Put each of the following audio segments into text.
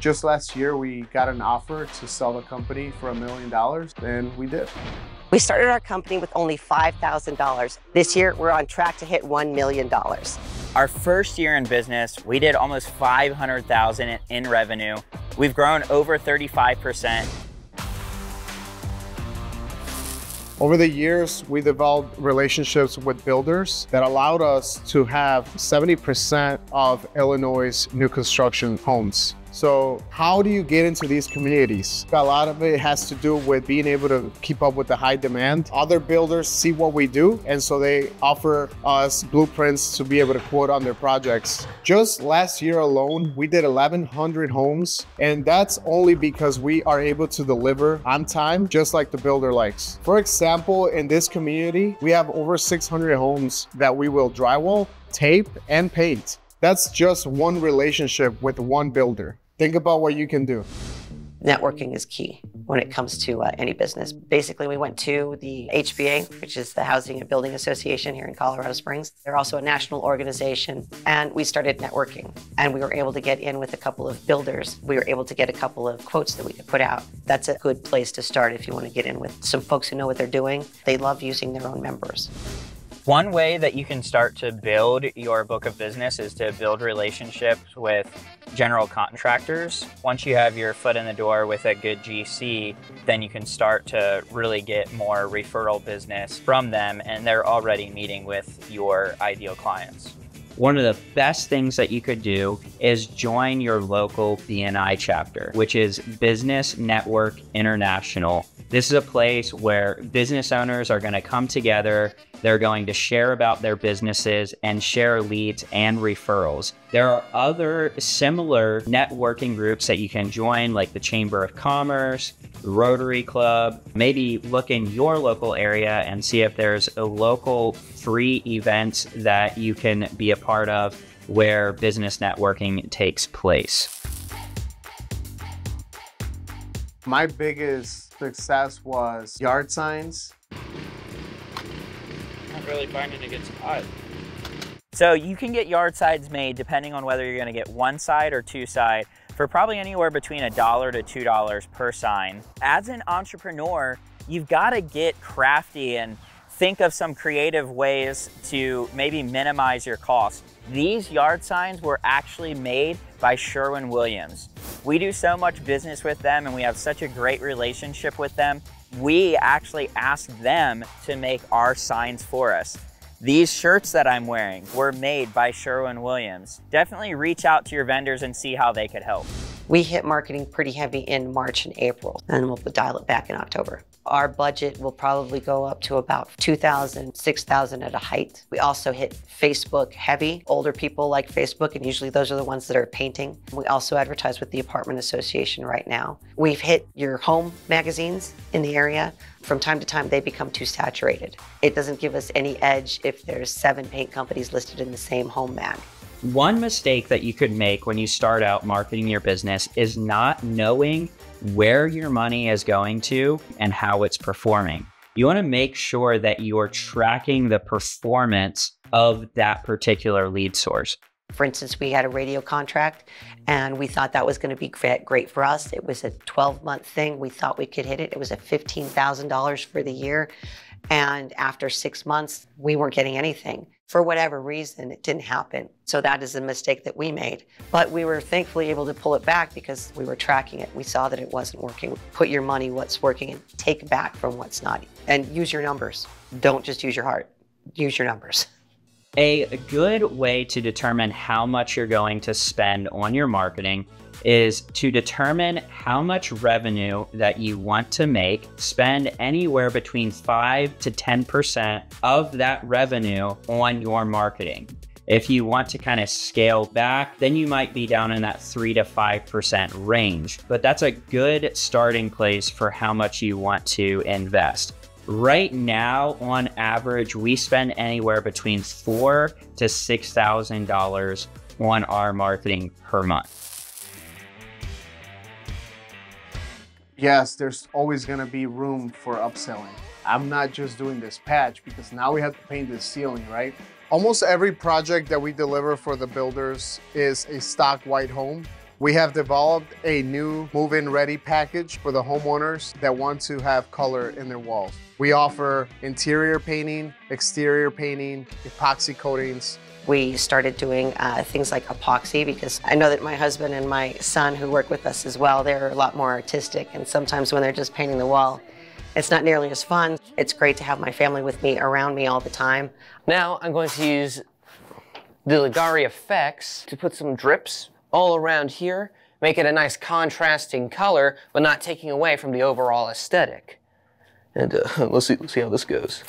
Just last year, we got an offer to sell the company for $1 million, and we did. We started our company with only $5,000. This year, we're on track to hit $1 million. Our first year in business, we did almost $500,000 in revenue. We've grown over 35%. Over the years, we developed relationships with builders that allowed us to have 70% of Illinois' new construction homes. So how do you get into these communities? A lot of it has to do with being able to keep up with the high demand. Other builders see what we do, and so they offer us blueprints to be able to quote on their projects. Just last year alone, we did 1,100 homes, and that's only because we are able to deliver on time, just like the builder likes. For example, in this community, we have over 600 homes that we will drywall, tape, and paint. That's just one relationship with one builder. Think about what you can do. Networking is key when it comes to any business. Basically, we went to the HBA, which is the Housing and Building Association here in Colorado Springs. They're also a national organization, and we started networking. And we were able to get in with a couple of builders. We were able to get a couple of quotes that we could put out. That's a good place to start if you want to get in with some folks who know what they're doing. They love using their own members. One way that you can start to build your book of business is to build relationships with general contractors. Once you have your foot in the door with a good GC, then you can start to really get more referral business from them, and they're already meeting with your ideal clients. One of the best things that you could do is join your local BNI chapter, which is Business Network International. This is a place where business owners are going to come together. They're going to share about their businesses and share leads and referrals. There are other similar networking groups that you can join, like the Chamber of Commerce, the Rotary Club. Maybe look in your local area and see if there's a local free event that you can be a part of where business networking takes place. My biggest success was yard signs. Not really finding it gets hot. So you can get yard signs made depending on whether you're going to get one side or two side for probably anywhere between $1 to $2 per sign. As an entrepreneur, you've got to get crafty and think of some creative ways to maybe minimize your costs. These yard signs were actually made by Sherwin-Williams. We do so much business with them and we have such a great relationship with them. We actually asked them to make our signs for us. These shirts that I'm wearing were made by Sherwin-Williams. Definitely reach out to your vendors and see how they could help. We hit marketing pretty heavy in March and April, and we'll dial it back in October. Our budget will probably go up to about $2,000, $6,000 at a height. We also hit Facebook heavy. Older people like Facebook, and usually those are the ones that are painting. We also advertise with the Apartment Association right now. We've hit your home magazines in the area. From time to time, they become too saturated. It doesn't give us any edge if there's 7 paint companies listed in the same home mag. One mistake that you could make when you start out marketing your business is not knowing where your money is going to and how it's performing. You want to make sure that you're tracking the performance of that particular lead source. For instance, we had a radio contract and we thought that was going to be great for us. It was a 12-month thing. We thought we could hit it. It was a $15,000 for the year. And after 6 months, we weren't getting anything. For whatever reason, it didn't happen. So that is a mistake that we made. But we were thankfully able to pull it back because we were tracking it. We saw that it wasn't working. Put your money what's working and take back from what's not. And use your numbers. Don't just use your heart. Use your numbers. A good way to determine how much you're going to spend on your marketing is to determine how much revenue that you want to make. Spend anywhere between 5 to 10% of that revenue on your marketing. If you want to kind of scale back, then you might be down in that 3 to 5% range. But that's a good starting place for how much you want to invest. Right now, on average, we spend anywhere between $4,000 to $6,000 on our marketing per month. Yes, there's always going to be room for upselling. I'm not just doing this patch because now we have to paint the ceiling, right? Almost every project that we deliver for the builders is a stock white home. We have developed a new move-in ready package for the homeowners that want to have color in their walls. We offer interior painting, exterior painting, epoxy coatings. We started doing things like epoxy because I know that my husband and my son who work with us as well, they're a lot more artistic, and sometimes when they're just painting the wall, it's not nearly as fun. It's great to have my family with me, around me all the time. Now I'm going to use the Ligari effects to put some drips all around here, make it a nice contrasting color, but not taking away from the overall aesthetic. And let's see how this goes.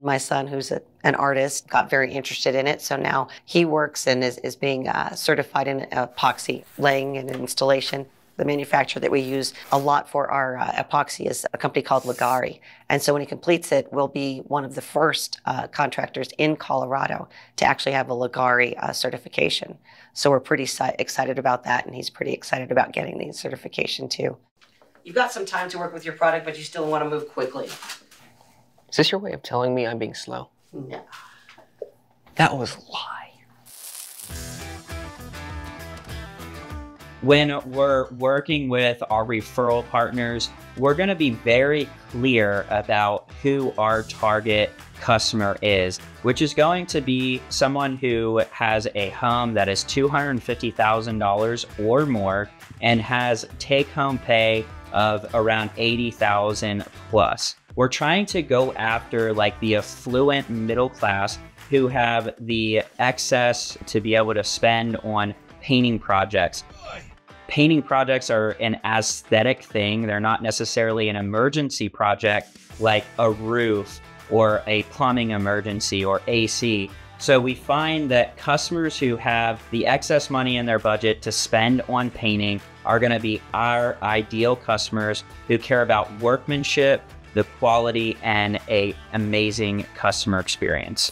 My son, who's an artist, got very interested in it, so now he works and is being certified in epoxy laying and installation. The manufacturer that we use a lot for our epoxy is a company called Ligari. And so when he completes it, we'll be one of the first contractors in Colorado to actually have a Ligari certification. So we're pretty excited about that, and he's pretty excited about getting the certification too. You've got some time to work with your product, but you still want to move quickly. Is this your way of telling me I'm being slow? No. That was a lie. When we're working with our referral partners, we're going to be very clear about who our target customer is, which is going to be someone who has a home that is $250,000 or more and has take-home pay of around $80,000 plus. We're trying to go after like the affluent middle class who have the excess to be able to spend on painting projects. Painting projects are an aesthetic thing. They're not necessarily an emergency project like a roof or a plumbing emergency or AC. So we find that customers who have the excess money in their budget to spend on painting are going to be our ideal customers who care about workmanship, the quality, and an amazing customer experience.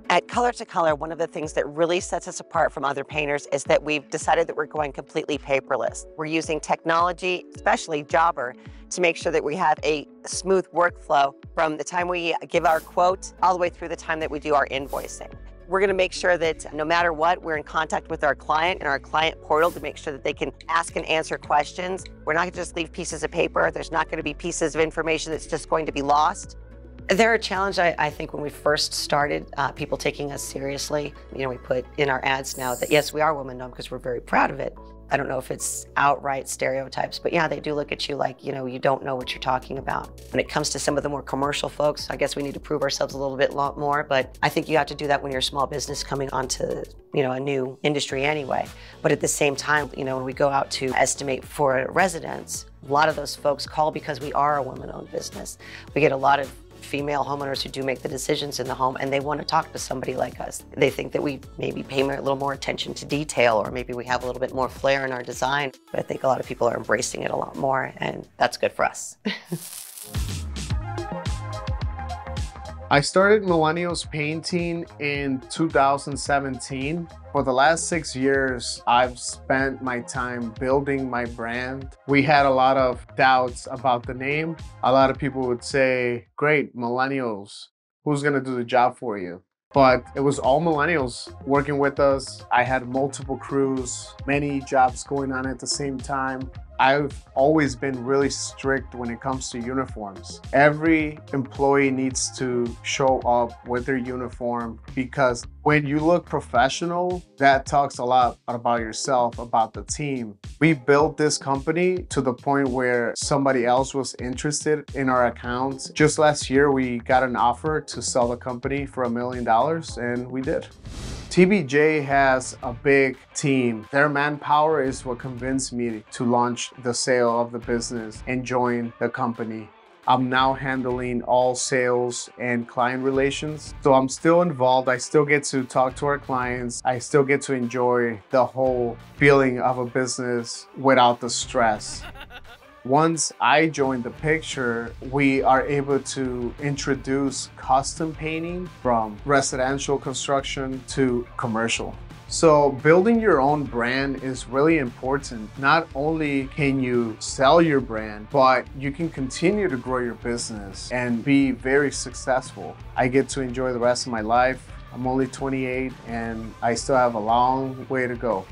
At Color to Color, one of the things that really sets us apart from other painters is that we've decided that we're going completely paperless. We're using technology, especially Jobber, to make sure that we have a smooth workflow from the time we give our quote all the way through the time that we do our invoicing. We're going to make sure that no matter what, we're in contact with our client and our client portal to make sure that they can ask and answer questions. We're not going to just leave pieces of paper. There's not going to be pieces of information that's just going to be lost. They're a challenge, I think, when we first started, people taking us seriously. You know, we put in our ads now that, yes, we are woman-owned because we're very proud of it. I don't know if it's outright stereotypes, but yeah, they do look at you like, you know, you don't know what you're talking about. When it comes to some of the more commercial folks, I guess we need to prove ourselves a little bit more, but I think you have to do that when you're a small business coming onto, you know, a new industry anyway. But at the same time, you know, when we go out to estimate for residents, a lot of those folks call because we are a woman-owned business. We get a lot of female homeowners who do make the decisions in the home, and they want to talk to somebody like us. They think that we maybe pay a little more attention to detail, or maybe we have a little bit more flair in our design. But I think a lot of people are embracing it a lot more, and that's good for us. I started Millennials Painting in 2017. For the last 6 years, I've spent my time building my brand. We had a lot of doubts about the name. A lot of people would say, great, millennials, who's gonna do the job for you? But it was all millennials working with us. I had multiple crews, many jobs going on at the same time. I've always been really strict when it comes to uniforms. Every employee needs to show up with their uniform, because when you look professional, that talks a lot about yourself, about the team. We built this company to the point where somebody else was interested in our account. Just last year, we got an offer to sell the company for $1 million, and we did. TBJ has a big team. Their manpower is what convinced me to launch the sale of the business and join the company. I'm now handling all sales and client relations. So I'm still involved. I still get to talk to our clients. I still get to enjoy the whole feeling of a business without the stress. Once I joined the picture, we are able to introduce custom painting from residential construction to commercial. So building your own brand is really important. Not only can you sell your brand, but you can continue to grow your business and be very successful. I get to enjoy the rest of my life I'm only 28 and I still have a long way to go.